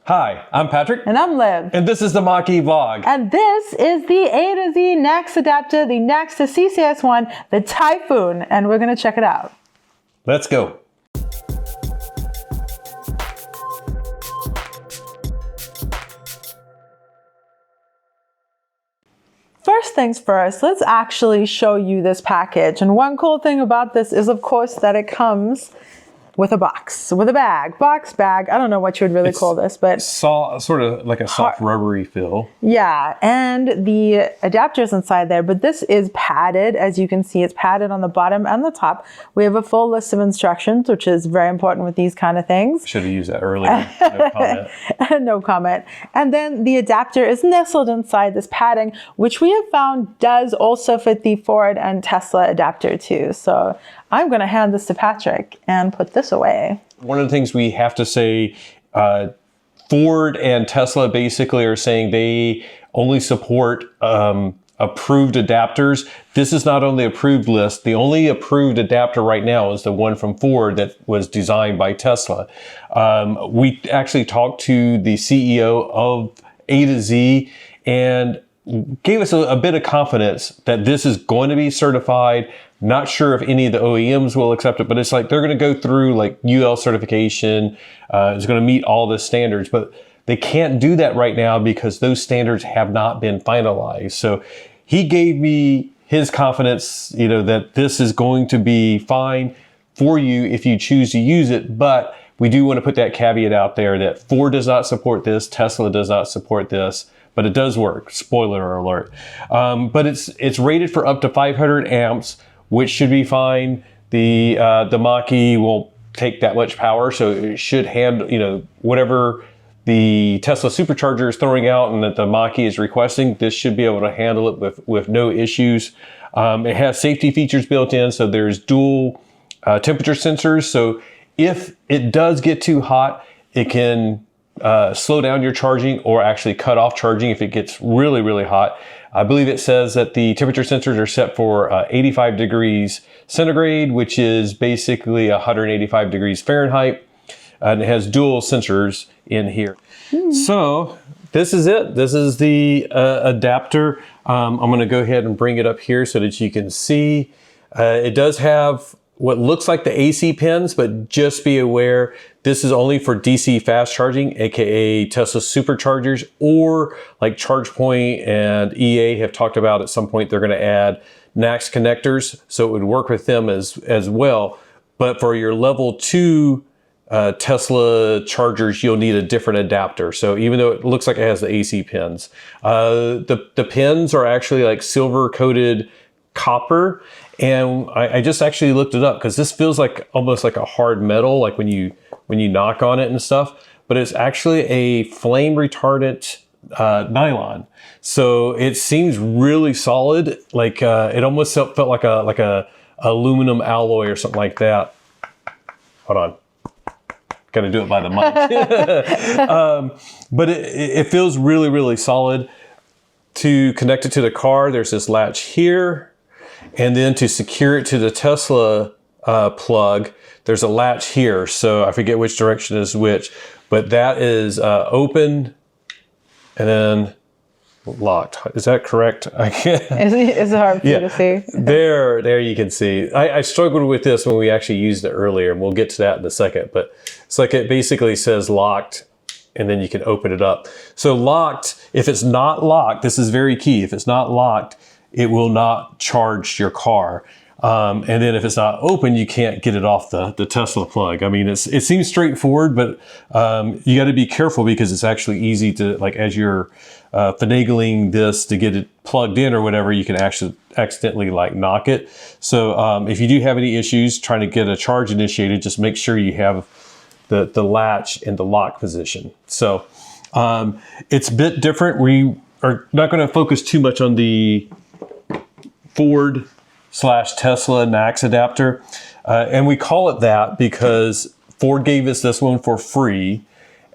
Hi, I'm Patrick. And I'm Liv. And this is the Mach-E vlog. And this is the A2Z NACS adapter, the NACS to CCS one, the Typhoon. And we're going to check it out. Let's go. First things first, let's actually show you this package. And one cool thing about this is, of course, that it comes with a box, with a bag, box bag. I don't know what you would really call this, but sort of like a soft rubbery feel. Yeah, and the adapter's inside there, but this is padded. As you can see, it's padded on the bottom and the top. We have a full list of instructions, which is very important with these kind of things. Should have used that earlier. No comment. No comment. And then the adapter is nestled inside this padding, which we have found does also fit the Ford and Tesla adapter too. So I'm going to hand this to Patrick and put this away. One of the things we have to say, Ford and Tesla basically are saying they only support approved adapters. This is not on the approved list. The only approved adapter right now is the one from Ford that was designed by Tesla. We actually talked to the CEO of A2Z and gave us a bit of confidence that this is going to be certified. Not sure if any of the OEMs will accept it, but it's like they're going to go through like UL certification. It's going to meet all the standards, but they can't do that right now because those standards have not been finalized. So he gave me his confidence, you know, that this is going to be fine for you if you choose to use it. But we do want to put that caveat out there that Ford does not support this, Tesla does not support this, but it does work. Spoiler alert. But it's rated for up to 500 amps, which should be fine. The Mach-E won't take that much power, so it should handle, you know, whatever the Tesla Supercharger is throwing out and that the Mach-E is requesting. This should be able to handle it with no issues. It has safety features built in, so there's dual temperature sensors. So if it does get too hot, it can slow down your charging or actually cut off charging if it gets really, really hot. I believe it says that the temperature sensors are set for 85 degrees centigrade, which is basically 185 degrees Fahrenheit. And it has dual sensors in here. So this is it. This is the adapter. I'm going to go ahead and bring it up here so that you can see. It does have what looks like the AC pins, but just be aware, this is only for DC fast charging, aka Tesla Superchargers, or like ChargePoint and EA have talked about at some point they're going to add NACS connectors, so it would work with them as well. But for your level 2 Tesla chargers, you'll need a different adapter. So even though it looks like it has the AC pins, the pins are actually like silver coated copper. And I just actually looked it up because this feels like almost like a hard metal, like when you knock on it and stuff, but it's actually a flame retardant nylon. So it seems really solid. Like it almost felt like a aluminum alloy or something like that. Hold on. Got to do it by the mic. But it feels really, really solid. To connect it to the car, there's this latch here. And then to secure it to the Tesla plug, there's a latch here. So I forget which direction is which, but that is open and then locked. Is that correct? I can't. Is it hard for you to see? There you can see. I struggled with this when we actually used it earlier, and we'll get to that in a second. But it's like it basically says locked, and then you can open it up. So locked, if it's not locked, this is very key. If it's not locked, it will not charge your car. And then if it's not open, you can't get it off the Tesla plug. I mean, it seems straightforward, but you got to be careful because it's actually easy to, like, as you're finagling this to get it plugged in or whatever, you can actually accidentally like knock it. So if you do have any issues trying to get a charge initiated, just make sure you have the latch in the lock position. So it's a bit different. We are not going to focus too much on the Ford/Tesla NACS adapter. And we call it that because Ford gave us this one for free.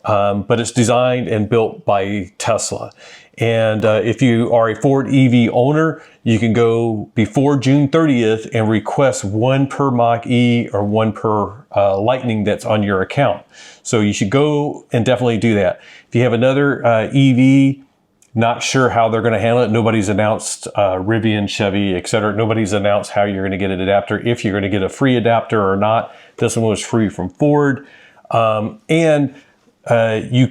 but it's designed and built by Tesla. And if you are a Ford EV owner, you can go before June 30th and request one per Mach-E or one per Lightning that's on your account. So you should go and definitely do that. If you have another EV, not sure how they're going to handle it. Nobody's announced, Rivian, Chevy, etc. Nobody's announced how you're going to get an adapter, if you're going to get a free adapter or not. This one was free from Ford. You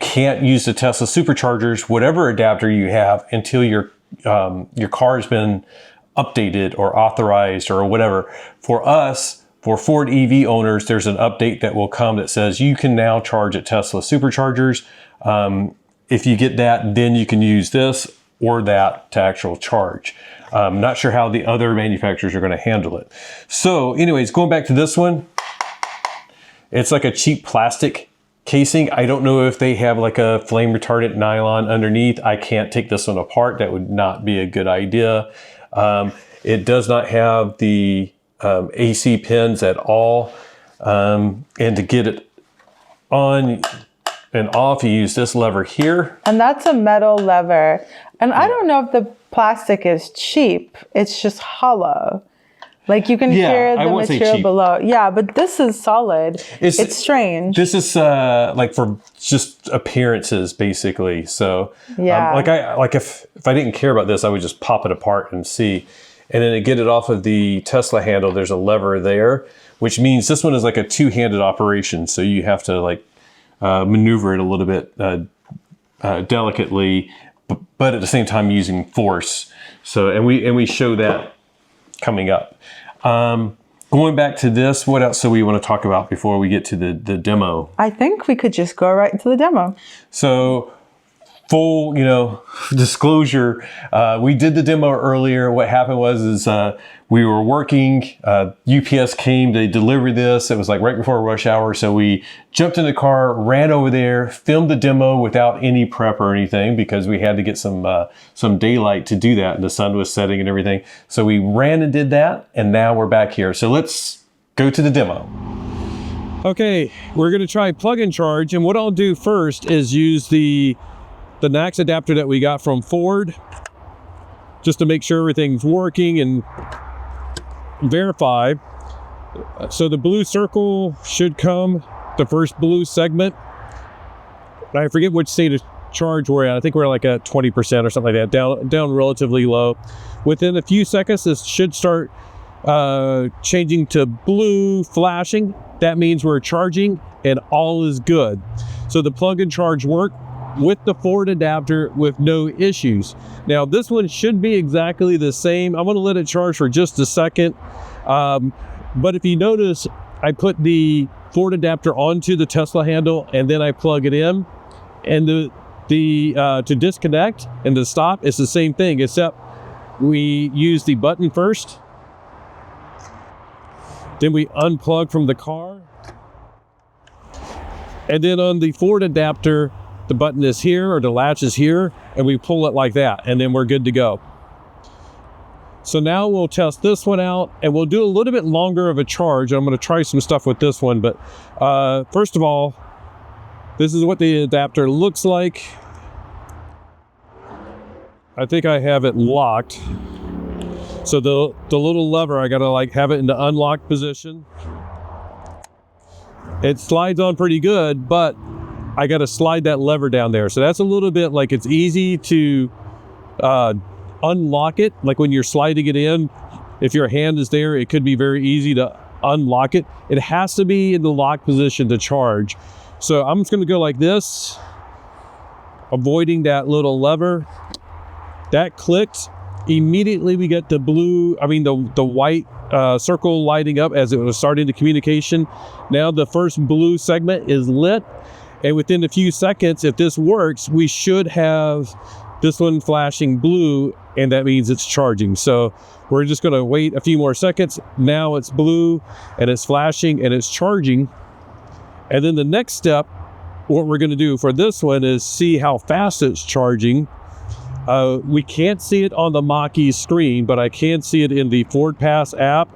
can't use the Tesla Superchargers, whatever adapter you have, until your car has been updated or authorized or whatever. For us, for Ford EV owners, there's an update that will come that says you can now charge at Tesla Superchargers. If you get that, then you can use this or that to actual charge. Not sure how the other manufacturers are going to handle it. So anyways, going back to this one, it's like a cheap plastic casing. I don't know if they have like a flame retardant nylon underneath. I can't take this one apart. That would not be a good idea. It does not have the AC pins at all. And to get it on and off, you use this lever here. And that's a metal lever. And I don't know if the plastic is cheap. It's just hollow. Like you can hear the material below. Yeah, but this is solid. It's strange. This is like for just appearances, basically. So yeah, if I didn't care about this, I would just pop it apart and see. And then to get it off of the Tesla handle, there's a lever there, which means this one is like a two-handed operation. So you have to like maneuver it a little bit delicately, but at the same time using force. So and we show that coming up. Going back to this, what else do we want to talk about before we get to the demo? I think we could just go right into the demo. So full, disclosure, we did the demo earlier. What happened was we were working, UPS came, they delivered this. It was like right before rush hour. So we jumped in the car, ran over there, filmed the demo without any prep or anything because we had to get some daylight to do that. And the sun was setting and everything. So we ran and did that. And now we're back here. So let's go to the demo. Okay, we're going to try plug and charge. And what I'll do first is use the NACS adapter that we got from Ford, just to make sure everything's working and verify. So the blue circle should come, the first blue segment. I forget which state of charge we're at. I think we're like at 20% or something like that, down relatively low. Within a few seconds, this should start changing to blue, flashing. That means we're charging and all is good. So the plug and charge worked with the Ford adapter with no issues. Now this one should be exactly the same. I'm going to let it charge for just a second. But if you notice, I put the Ford adapter onto the Tesla handle and then I plug it in. And to disconnect and to stop, it's the same thing, except we use the button first. Then we unplug from the car. And then on the Ford adapter, the button is here, or the latch is here, and we pull it like that, and then we're good to go. So now we'll test this one out, and we'll do a little bit longer of a charge. I'm going to try some stuff with this one, but first of all, this is what the adapter looks like. I think I have it locked. So the little lever, I got to have it in the unlocked position. It slides on pretty good, but I got to slide that lever down there. So that's a little bit like it's easy to unlock it. Like when you're sliding it in, if your hand is there, it could be very easy to unlock it. It has to be in the lock position to charge. So I'm just going to go like this, avoiding that little lever. That clicked. Immediately we get the white circle lighting up as it was starting the communication. Now the first blue segment is lit. And within a few seconds, if this works, we should have this one flashing blue, and that means it's charging. So we're just going to wait a few more seconds. Now it's blue, and it's flashing, and it's charging. And then the next step, what we're going to do for this one is see how fast it's charging. We can't see it on the Mach-E screen, but I can see it in the Ford Pass app.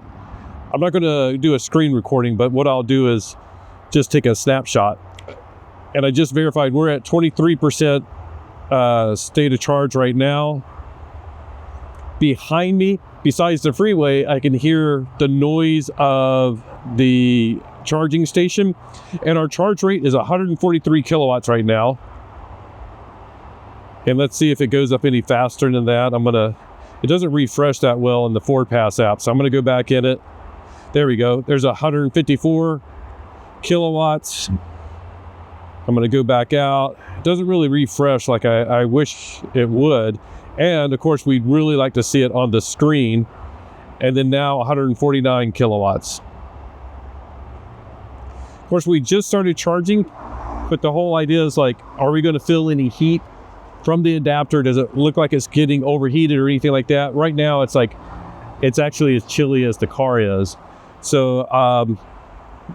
I'm not going to do a screen recording, but what I'll do is just take a snapshot. And I just verified we're at 23% state of charge right now. Behind me, besides the freeway, I can hear the noise of the charging station, and our charge rate is 143 kilowatts right now. And let's see if it goes up any faster than that. It doesn't refresh that well in the Ford Pass app, so I'm gonna go back in it. There we go. There's 154 kilowatts. I'm gonna go back out. It doesn't really refresh like I wish it would. And of course, we'd really like to see it on the screen. And then now 149 kilowatts. Of course, we just started charging, but the whole idea is like, are we gonna feel any heat from the adapter? Does it look like it's getting overheated or anything like that? Right now, it's like, it's actually as chilly as the car is. So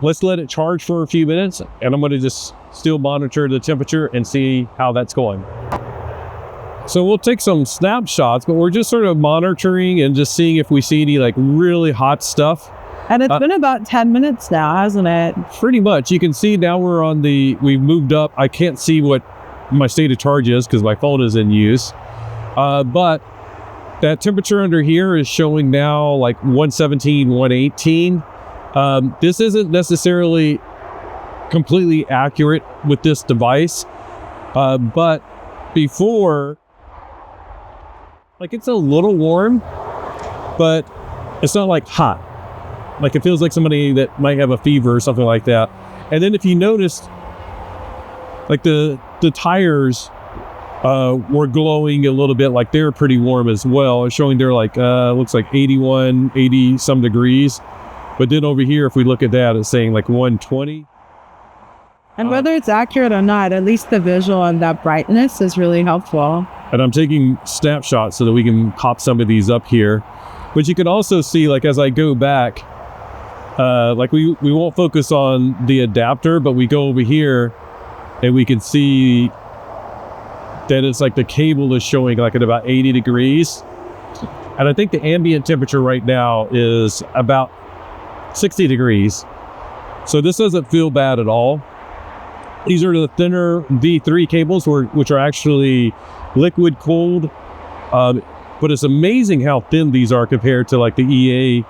let's let it charge for a few minutes, and I'm gonna just still monitor the temperature and see how that's going. So we'll take some snapshots, but we're just sort of monitoring and just seeing if we see any like really hot stuff. And it's been about 10 minutes now, hasn't it? Pretty much. You can see now we've moved up. I can't see what my state of charge is because my phone is in use. But that temperature under here is showing now like 117, 118. This isn't necessarily completely accurate with this device. But before, like, it's a little warm, but it's not like hot. Like, it feels like somebody that might have a fever or something like that. And then if you noticed, like the tires were glowing a little bit, like they're pretty warm as well. It's showing they're like, looks like 81, 80 some degrees. But then over here, if we look at that, it's saying like 120. And whether it's accurate or not, at least the visual and that brightness is really helpful. And I'm taking snapshots so that we can pop some of these up here. But you can also see, like, as I go back, like we won't focus on the adapter, but we go over here and we can see that it's like the cable is showing like at about 80 degrees. And I think the ambient temperature right now is about 60 degrees. So this doesn't feel bad at all. These are the thinner V3 cables, which are actually liquid cooled. But it's amazing how thin these are compared to like the EA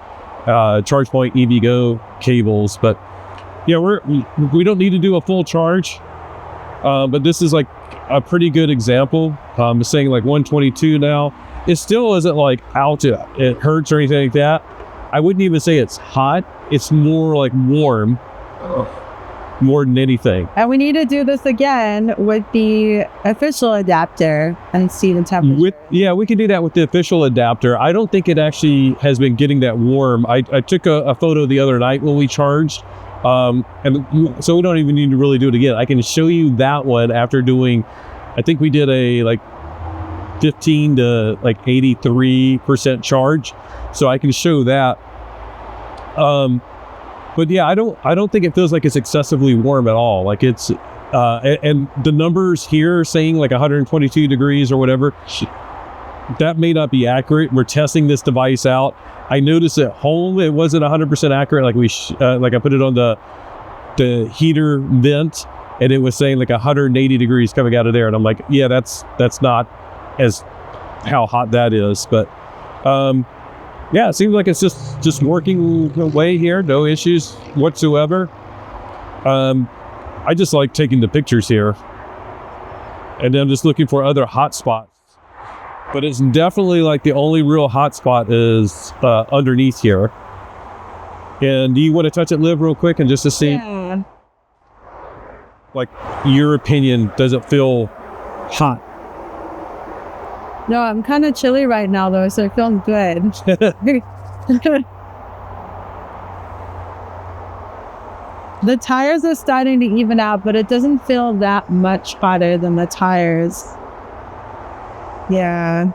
ChargePoint EVgo cables. But yeah, we don't need to do a full charge. But this is like a pretty good example. I'm saying like 122 now. It still isn't like out, it hurts or anything like that. I wouldn't even say it's hot. It's more like warm, more than anything. And we need to do this again with the official adapter and see the temperature. Yeah, we can do that with the official adapter. I don't think it actually has been getting that warm. I took a photo the other night when we charged. And so we don't even need to really do it again. I can show you that one after doing, I think we did a like 15 to like 83% charge. So I can show that. But yeah, I don't think it feels like it's excessively warm at all. Like it's, and the numbers here saying like 122 degrees or whatever, that may not be accurate. We're testing this device out. I noticed at home it wasn't 100% accurate. Like like I put it on the heater vent, and it was saying like 180 degrees coming out of there, and I'm like, yeah, that's not as how hot that is. But yeah, it seems like it's just working away here. No issues whatsoever. I just like taking the pictures here, and then I'm just looking for other hot spots. But it's definitely like the only real hot spot is underneath here. And do you want to touch it, Liv, real quick, and just to see, Yeah. like, your opinion, does it feel hot? No, I'm kind of chilly right now though, so it feels good. The tires are starting to even out, but it doesn't feel that much hotter than the tires. Yeah.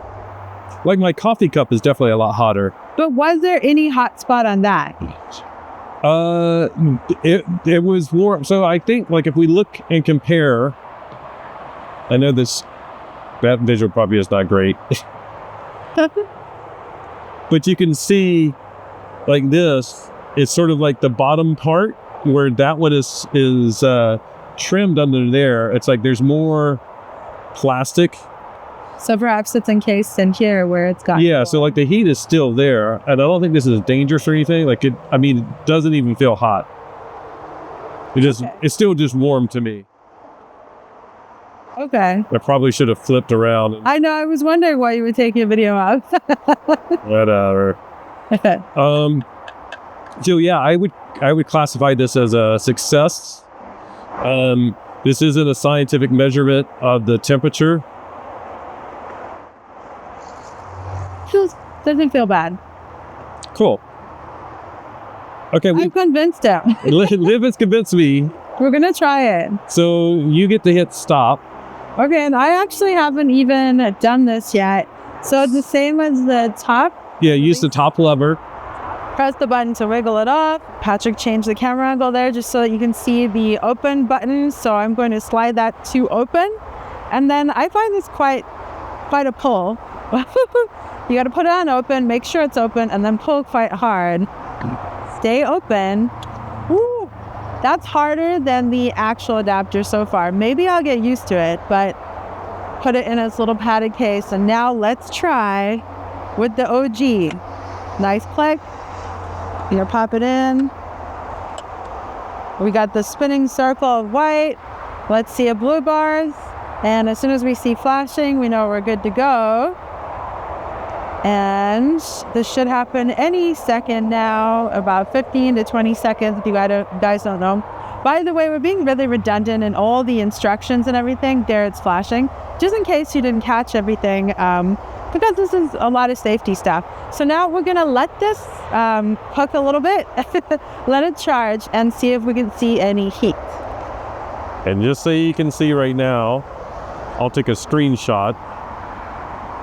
Like my coffee cup is definitely a lot hotter. But was there any hot spot on that? It was warm. So I think like if we look and compare, I know that visual probably is not great. But you can see like this, it's sort of like the bottom part where that one is trimmed under there. It's like there's more plastic. So perhaps it's encased in here where it's got. Yeah, so like the heat is still there, and I don't think this is dangerous or anything. Like it doesn't even feel hot. It's still just warm to me. Okay. I probably should have flipped around. I know, I was wondering why you were taking a video of. Whatever. So yeah, I would classify this as a success. This isn't a scientific measurement of the temperature. Doesn't feel bad. Cool. Okay, I'm convinced him. Liv has convinced me. We're gonna try it. So you get to hit stop. Okay, and I actually haven't even done this yet. So it's the same as the top. Yeah, use the top lever. Press the button to wiggle it off. Patrick changed the camera angle there just so that you can see the open button. So I'm going to slide that to open. And then I find this quite a pull. You got to put it on open, make sure it's open, and then pull quite hard. Stay open. Woo! That's harder than the actual adapter so far. Maybe I'll get used to it, but put it in its little padded case. And now let's try with the OG. Nice click. You pop it in. We got the spinning circle of white. Let's see a blue bars. And as soon as we see flashing, we know we're good to go. And this should happen any second now, about 15 to 20 seconds if you guys don't know. By the way, we're being really redundant in all the instructions and everything. There it's flashing, just in case you didn't catch everything, because this is a lot of safety stuff. So now we're gonna let this cook a little bit, let it charge, and see if we can see any heat. And just so you can see right now, I'll take a screenshot,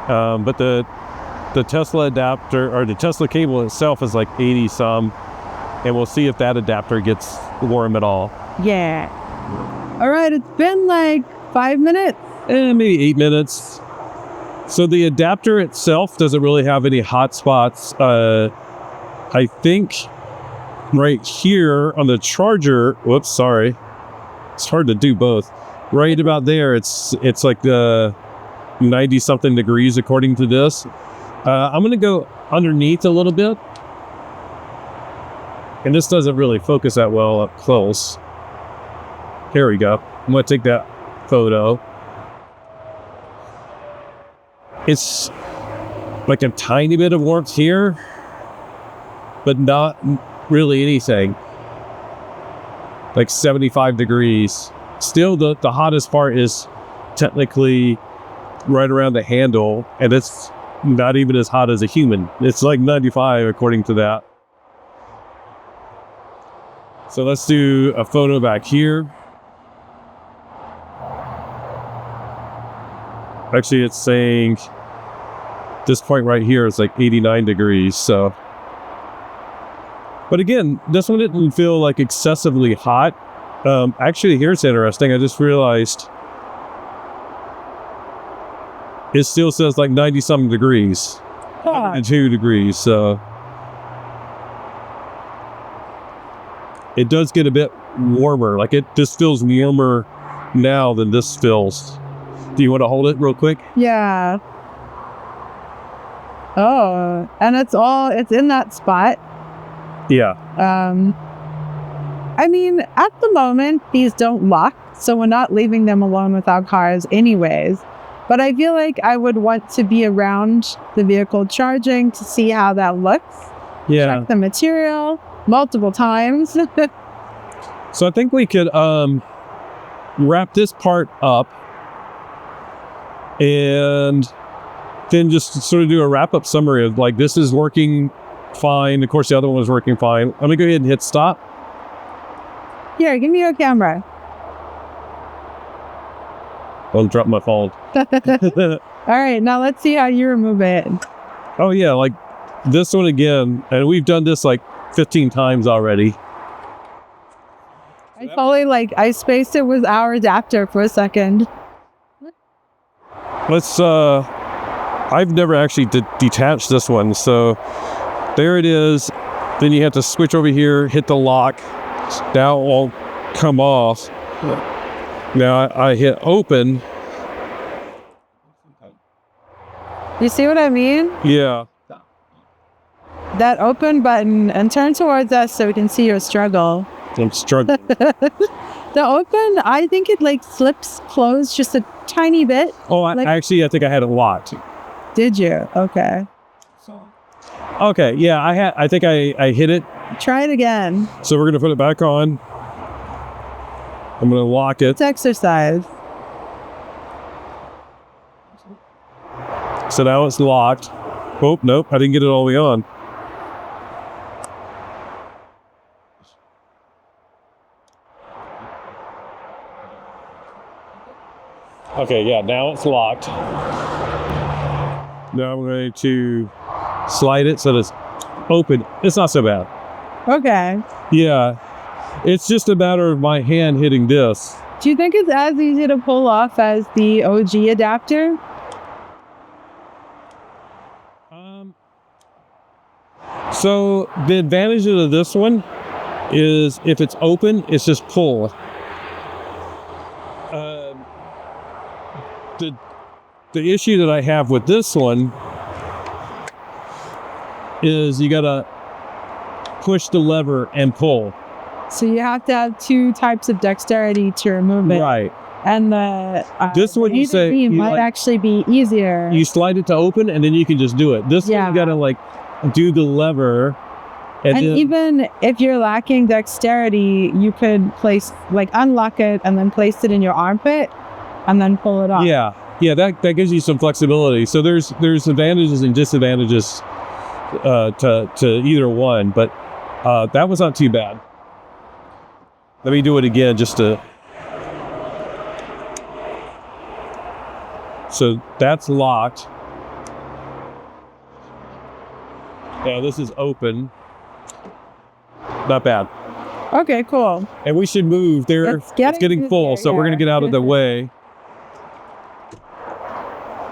but the Tesla adapter, or the Tesla cable itself, is like 80 some, and we'll see if that adapter gets warm at all. Yeah. All right, it's been like 5 minutes. Maybe 8 minutes. So the adapter itself doesn't really have any hot spots. I think right here on the charger, whoops, sorry. It's hard to do both. Right about there, it's like the 90 something degrees according to this. I'm gonna go underneath a little bit. And this doesn't really focus that well up close. Here we go. I'm gonna take that photo. It's like a tiny bit of warmth here, but not really anything. Like 75 degrees. Still, the hottest part is technically right around the handle, and it's not even as hot as a human. It's like 95 according to that. So let's do a photo back here. Actually, it's saying this point right here is like 89 degrees, so. But again, this one didn't feel like excessively hot. Actually, here's interesting. I just realized it still says like 90 something degrees. 2 degrees, so. It does get a bit warmer. Like it just feels warmer now than this feels. Do you want to hold it real quick? Yeah. Oh, and it's in that spot. Yeah. I mean, at the moment, these don't lock, so we're not leaving them alone with our cars anyways. But I feel like I would want to be around the vehicle charging to see how that looks. Yeah. Check the material multiple times. So I think we could wrap this part up and then just sort of do a wrap-up summary of like, this is working fine. Of course, the other one was working fine. I'm gonna go ahead and hit stop. Here, give me your camera. I'll drop my phone. All right, now let's see how you remove it. Oh yeah, like this one again, and we've done this like 15 times already. I totally I spaced it with our adapter for a second. Let's, I've never actually detached this one, so there it is. Then you have to switch over here, hit the lock. Now it won't come off. Now I hit open. You see what I mean? Yeah. That open button, and turn towards us so we can see your struggle. I'm struggling. The open, I think it like flips closed just a tiny bit. Oh, like, actually, I think I had it locked. Did you? Okay. Okay, yeah, I think I hit it. Try it again. So we're gonna put it back on. I'm gonna lock it. It's exercise. So now it's locked. Oh, nope, I didn't get it all the way on. Okay, yeah, now it's locked. Now I'm going to slide it so that it's open. It's not so bad. Okay. Yeah, it's just a matter of my hand hitting this. Do you think it's as easy to pull off as the OG adapter? So the advantage of this one is if it's open, it's just pull. The issue that I have with this one is you gotta push the lever and pull. So you have to have two types of dexterity to remove it. Right. And the This one you say you might actually be easier. You slide it to open and then you can just do it. This one you gotta like do the lever. And then, even if you're lacking dexterity, you could unlock it and then place it in your armpit and then pull it off. Yeah, that gives you some flexibility. So there's advantages and disadvantages to either one, but that was not too bad. Let me do it again just to. So that's locked. Now this is open. Not bad. Okay, cool. And we should move. It's getting full, so we're going to get out of the way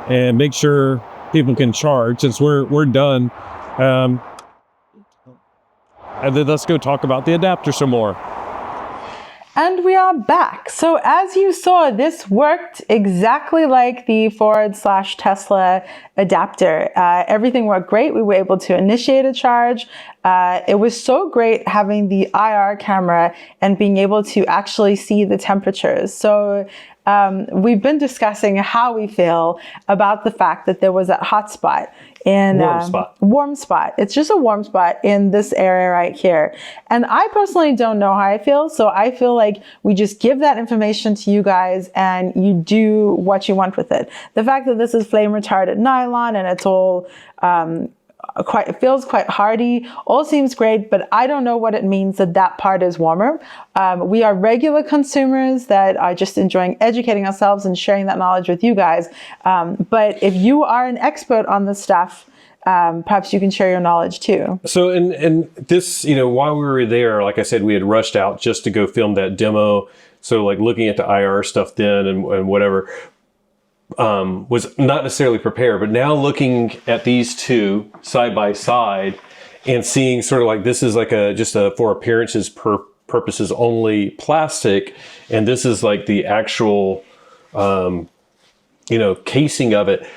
and make sure people can charge since we're done. And then let's go talk about the adapter some more. And we are back. So as you saw, this worked exactly like the Ford/Tesla adapter. Everything worked great. We were able to initiate a charge. It was so great having the IR camera and being able to actually see the temperatures. So we've been discussing how we feel about the fact that there was a hot spot in warm spot. It's just a warm spot in this area right here. And I personally don't know how I feel. So I feel like we just give that information to you guys and you do what you want with it. The fact that this is flame retardant nylon and it's all it feels quite hardy, all seems great, but I don't know what it means that part is warmer. We are regular consumers that are just enjoying educating ourselves and sharing that knowledge with you guys. But if you are an expert on this stuff, perhaps you can share your knowledge too. So, and this, while we were there, like I said, we had rushed out just to go film that demo. So like looking at the IR stuff then and whatever, was not necessarily prepared, but now looking at these two side by side and seeing sort of like this is like just for appearances purposes only plastic, and this is like the actual casing of it.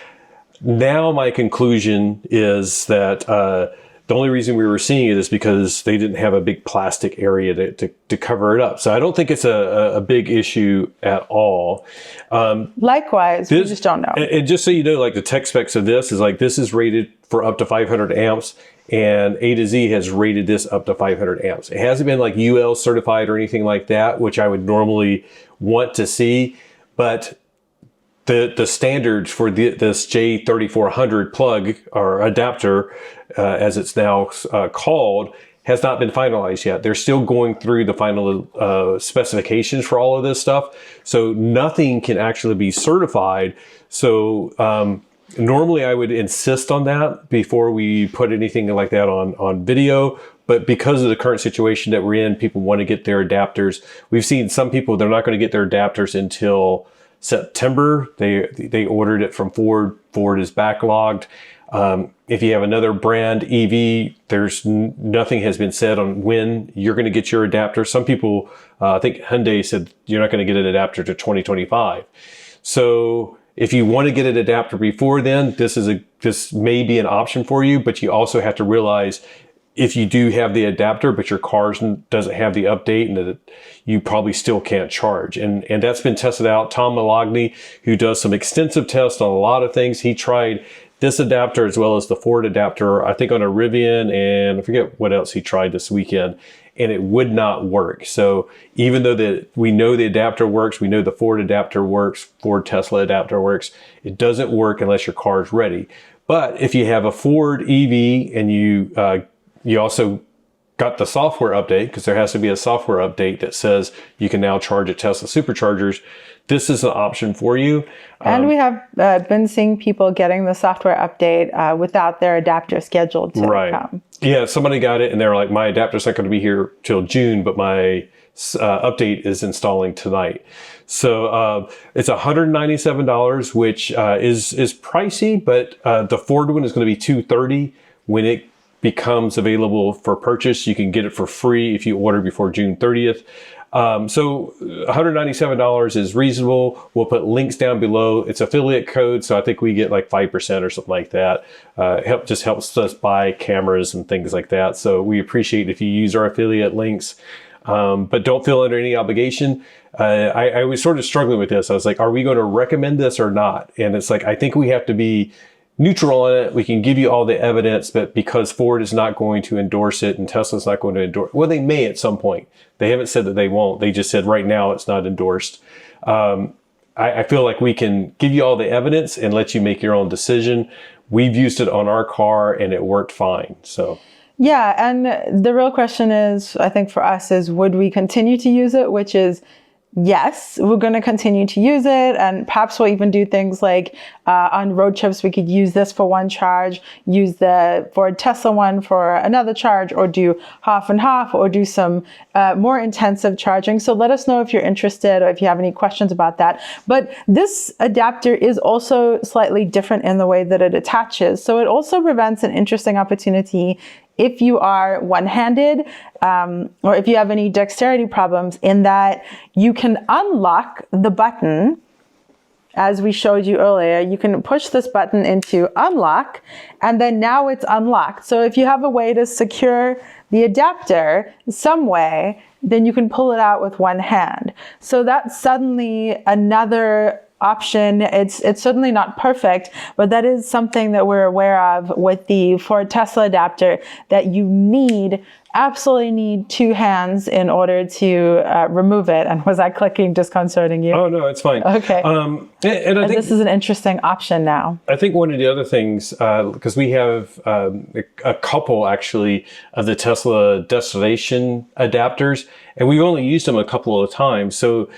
Now my conclusion is that the only reason we were seeing it is because they didn't have a big plastic area to cover it up. So I don't think it's a big issue at all. Likewise, we just don't know. And just so you know, like the tech specs of this is rated for up to 500 amps, and A2Z has rated this up to 500 amps. It hasn't been like UL certified or anything like that, which I would normally want to see, but the standards for this J3400 plug or adapter, as it's now called, has not been finalized yet. They're still going through the final specifications for all of this stuff. So nothing can actually be certified. So normally I would insist on that before we put anything like that on video. But because of the current situation that we're in, people want to get their adapters. We've seen some people, they're not going to get their adapters until September. They ordered it from Ford. Ford is backlogged. If you have another brand EV, nothing has been said on when you're going to get your adapter. Some people, I think Hyundai said you're not going to get an adapter to 2025. So if you want to get an adapter before then, this may be an option for you, but you also have to realize if you do have the adapter, but your car doesn't have the update, and that you probably still can't charge. And that's been tested out. Tom Malogny, who does some extensive tests on a lot of things, he tried this adapter as well as the Ford adapter, I think on a Rivian, and I forget what else he tried this weekend, and it would not work. So even though we know the adapter works, we know the Ford adapter works, Ford Tesla adapter works, it doesn't work unless your car is ready. But if you have a Ford EV and you also got the software update, because there has to be a software update that says you can now charge at Tesla Superchargers, this is an option for you. And we have been seeing people getting the software update without their adapter scheduled to come. Yeah, somebody got it and they're like, my adapter's not going to be here till June, but my update is installing tonight. So it's $197, which is pricey, but the Ford one is going to be $230 when it becomes available for purchase. You can get it for free if you order before June 30th. So $197 is reasonable. We'll put links down below. It's affiliate code, so I think we get like 5% or something like that. Just helps us buy cameras and things like that. So we appreciate if you use our affiliate links, but don't feel under any obligation. I was sort of struggling with this. I was like, are we going to recommend this or not? And it's like, I think we have to be neutral on it. We can give you all the evidence, but because Ford is not going to endorse it and Tesla's not going to endorse, well, they may at some point. They haven't said that they won't. They just said right now it's not endorsed. I feel like we can give you all the evidence and let you make your own decision. We've used it on our car and it worked fine. So yeah, and the real question is, I think for us, is would we continue to use it? Which is yes, we're going to continue to use it, and perhaps we'll even do things like on road trips, we could use this for one charge, use the Ford Tesla one for another charge, or do half and half, or do some more intensive charging. So let us know if you're interested or if you have any questions about that. But this adapter is also slightly different in the way that it attaches. So it also prevents an interesting opportunity if you are one-handed, or if you have any dexterity problems, in that you can unlock the button, as we showed you earlier. You can push this button into unlock, and then now it's unlocked. So if you have a way to secure the adapter some way, then you can pull it out with one hand. So that's suddenly another option. It's certainly not perfect, but that is something that we're aware of with the Ford Tesla adapter, that you absolutely need two hands in order to remove it. And was I clicking disconcerting you? Oh, no, it's fine. Okay. And I think this is an interesting option now. I think one of the other things, because we have a couple actually of the Tesla destination adapters, and we've only used them a couple of times. So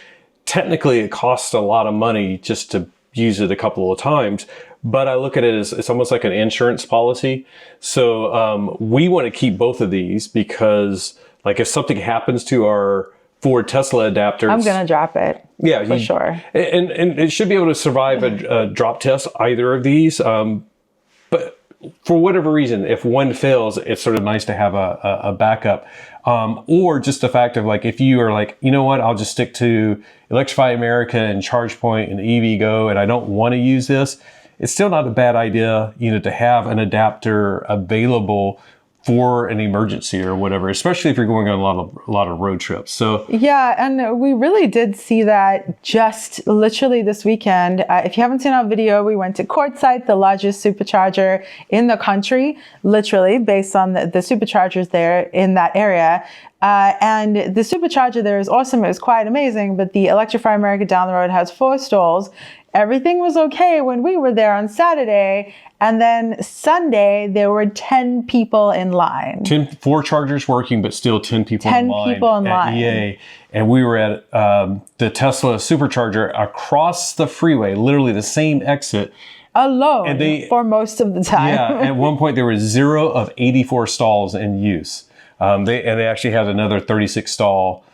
technically it costs a lot of money just to use it a couple of times, but I look at it as it's almost like an insurance policy. So we want to keep both of these, because like if something happens to our Ford Tesla adapters, I'm going to drop it. Yeah, for sure. And it should be able to survive a drop test, either of these. But for whatever reason, if one fails, it's sort of nice to have a backup. Or just the fact of like, if you are like, you know what, I'll just stick to Electrify America and ChargePoint and EVgo, and I don't want to use this, it's still not a bad idea, to have an adapter available for an emergency or whatever, especially if you're going on a lot of road trips. So yeah, and we really did see that just literally this weekend. If you haven't seen our video, we went to Quartzsite, the largest supercharger in the country, literally based on the superchargers there in that area. And the supercharger there is awesome. It was quite amazing, but the Electrify America down the road has 4 stalls. Everything was okay when we were there on Saturday, and then Sunday there were 10 people in line. 4 chargers working, but still 10 people in line. 10 people in line. EA. And we were at the Tesla Supercharger across the freeway, literally the same exit. Alone for most of the time. Yeah, at one point there were 0 of 84 stalls in use. They actually had another 36 stall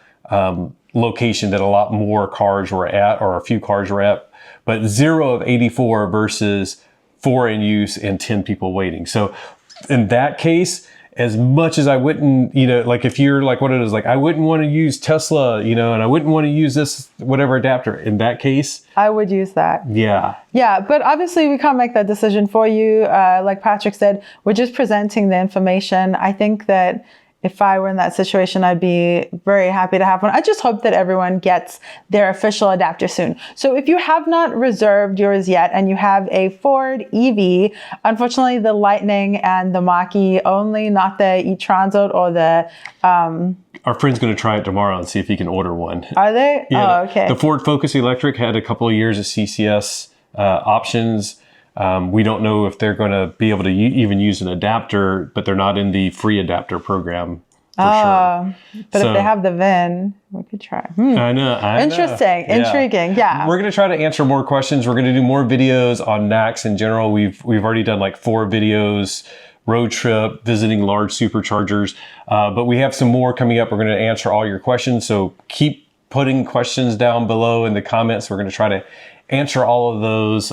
location that a lot more cars were at, or a few cars were at, but 0 of 84 versus 4 in use and 10 people waiting. So in that case, as much as I wouldn't, like if you're like what it is, like I wouldn't want to use Tesla, and I wouldn't want to use this whatever adapter. In that case, I would use that. Yeah. Yeah, but obviously we can't make that decision for you. Like Patrick said, we're just presenting the information. I think that if I were in that situation, I'd be very happy to have one. I just hope that everyone gets their official adapter soon. So if you have not reserved yours yet and you have a Ford EV, unfortunately the Lightning and the Mach-E only, not the e-Transit or the... Our friend's going to try it tomorrow and see if he can order one. Are they? Yeah, oh, okay. The Ford Focus Electric had a couple of years of CCS options. We don't know if they're going to be able to even use an adapter, but they're not in the free adapter program for sure. But if they have the VIN, we could try. I know. Interesting. Yeah. Intriguing. Yeah. We're going to try to answer more questions. We're going to do more videos on NACS in general. We've already done like 4 videos, road trip, visiting large superchargers. But we have some more coming up. We're going to answer all your questions. So keep putting questions down below in the comments. We're going to try to answer all of those.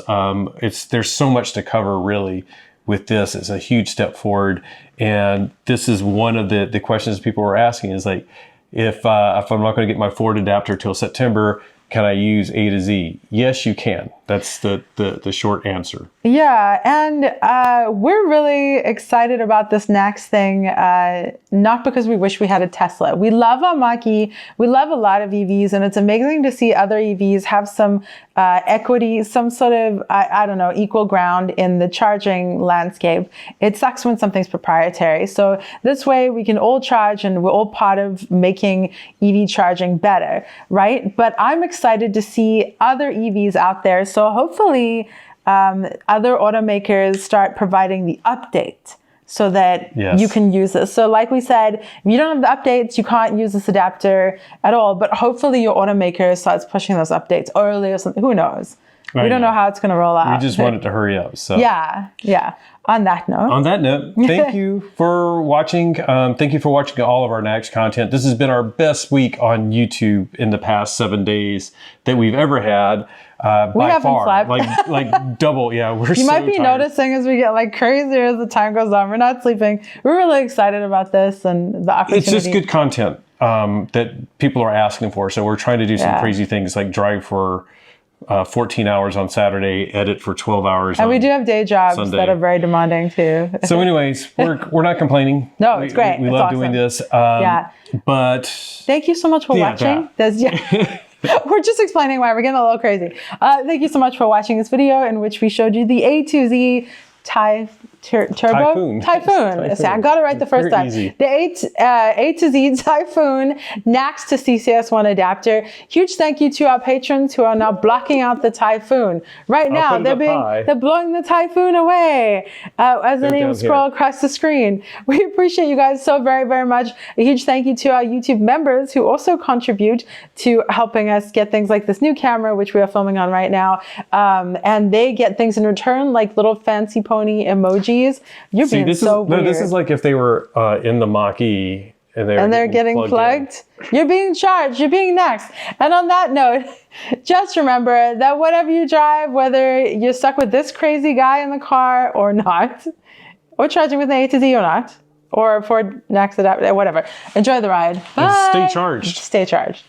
There's so much to cover really with this. It's a huge step forward. And this is one of the questions people were asking is like, if I'm not going to get my Ford adapter till September, can I use A2Z? Yes, you can. That's the short answer. Yeah, and we're really excited about this NACS thing, not because we wish we had a Tesla. We love our Mach-E, we love a lot of EVs, and it's amazing to see other EVs have some equity, some sort of, I don't know, equal ground in the charging landscape. It sucks when something's proprietary. So this way we can all charge and we're all part of making EV charging better, right? But I'm excited to see other EVs out there. So hopefully other automakers start providing the update so that you can use this. So like we said, if you don't have the updates, you can't use this adapter at all. But hopefully your automaker starts pushing those updates early or something. Who knows? We don't know how it's going to roll out. We just want it to hurry up. So yeah. On that note, thank you for watching. Thank you for watching all of our NACS content. This has been our best week on YouTube in the past 7 days that we've ever had. We haven't slept. like double. Yeah, we're You might be noticing as we get like crazier as the time goes on. We're not sleeping. We're really excited about this and the opportunity. It's just good content that people are asking for. So we're trying to do some crazy things like drive for 14 hours on Saturday, edit for 12 hours. And we do have day jobs Sunday. that are very demanding too. So anyways, we're not complaining. No, it's great. We it's love awesome. doing this. But thank you so much for watching. We're just explaining why we're getting a little crazy. Thank you so much for watching this video in which we showed you the A2Z Typhoon. See, I got it right the first time. Easy. The A2Z Typhoon NACS to CCS1 adapter. Huge thank you to our patrons who are now blocking out the Typhoon. Right now, they're blowing the Typhoon away as the name scroll across the screen. We appreciate you guys so very, very much. A huge thank you to our YouTube members who also contribute to helping us get things like this new camera, which we are filming on right now. And they get things in return, like little fancy pony emojis. You're being so weird. No, this is like if they were in the Mach-E and they're getting plugged. You're being charged. You're being next. And on that note, just remember that whatever you drive, whether you're stuck with this crazy guy in the car or not, or charging with an A2Z or not, or Ford NACS adapter, whatever. Enjoy the ride. Bye. And stay charged. Stay charged.